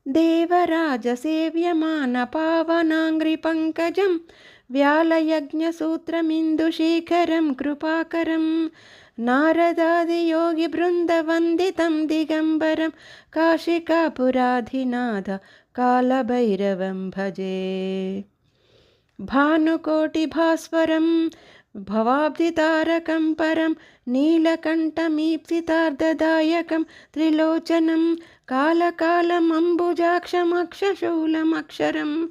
देवराजसेव्यमानपावनाङ्घ्रिपङ्कजं व्यालयज्ञसूत्रमिन्दुशेखरं कृपाकरं नारदादियोगिवृन्दवन्दितं दिगम्बरं काशिकापुराधिनाथ कालभैरवं भजे। भानुकोटिभास्वरं भवाब्धितारकं परं नीलकण्ठमीप्सितार्धदायकं त्रिलोचनं कालकालमम्बुजाक्षमक्षशूलमक्षरं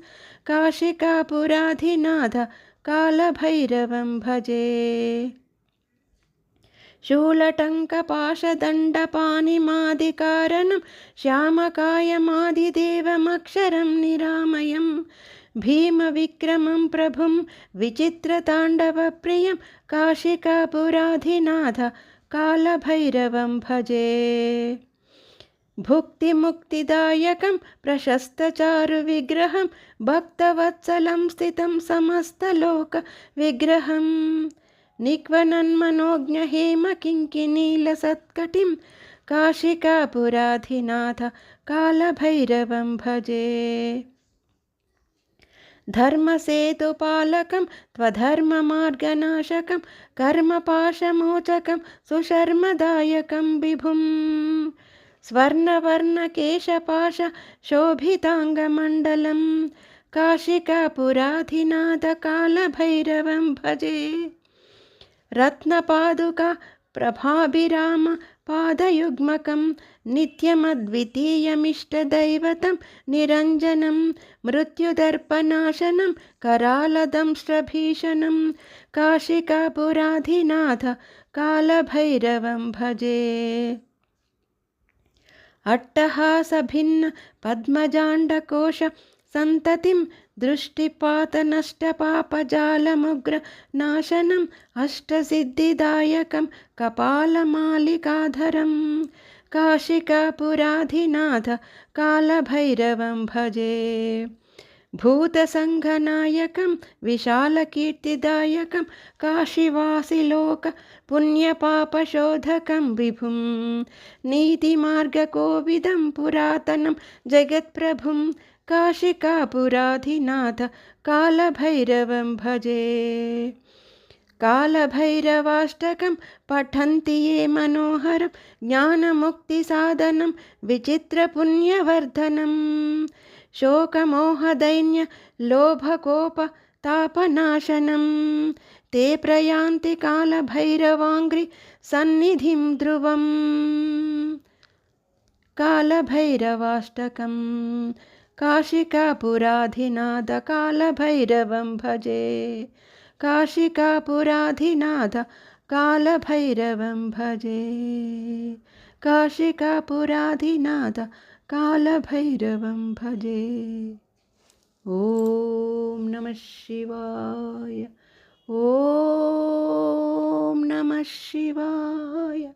काशिकापुराधिनाथ कालभैरवं भजे। शूलटङ्कपाशदण्डपाणिमादिकारणं श्यामकायमादिदेवमक्षरं निरामयं भीमविक्रमं प्रभुं विचित्रताण्डवप्रियं काशिकापुराधिनाथ कालभैरवं भजे। भुक्तिमुक्तिदायकं प्रशस्तचारुविग्रहं भक्तवत्सलं स्थितं समस्तलोकविग्रहं निक्वनन्मनोज्ञहेमकिङ्किनीलसत्कटिं काशिकापुराधिनाथ कालभैरवं भजे। धर्मसेतुपालकं त्वधर्ममार्गनाशकं कर्मपाशमोचकं सुशर्मदायकं विभुं स्वर्णवर्णकेशपाश शोभिताङ्गमण्डलं काशिकापुराधिनाथ कालभैरवं भजे। रत्नपादुका प्रभाभिराम पादयुग्मकं नित्यमद्वितीयमिष्टदैवतं निरञ्जनं मृत्युदर्पनाशनं करालदंष्ट्रभीषणं काशिकापुराधिनाथ कालभैरवं भजे। अट्टहासभिन्न पद्मजाण्डकोश सन्ततिं दृष्टिपातनष्टपापजालमुग्रनाशनम् अष्टसिद्धिदायकं कपालमालिकाधरं काशिकापुराधिनाथ कालभैरवं भजे। भूतसङ्घनायकं विशालकीर्तिदायकं काशीवासिलोक पुण्यपापशोधकं विभुं नीतिमार्गकोविदं पुरातनं जगत्प्रभुं काशिकापुराधिनाथ कालभैरवं भजे। कालभैरवाष्टकं पठन्ति ये मनोहरं ज्ञानमुक्तिसाधनं विचित्रपुण्यवर्धनं शोकमोहदैन्य लोभकोपतापनाशनं ते प्रयान्ति कालभैरवाङ्घ्रि सन्निधिं ध्रुवं। कालभैरवाष्टकं काशिकापुराधिनाथ कालभैरवं भजे। काशिकापुराधिनाथ कालभैरवं भजे। काशिकापुराधिनाथ कालभैरवं भजे। ॐ नमः शिवाय। ॐ नमः शिवाय।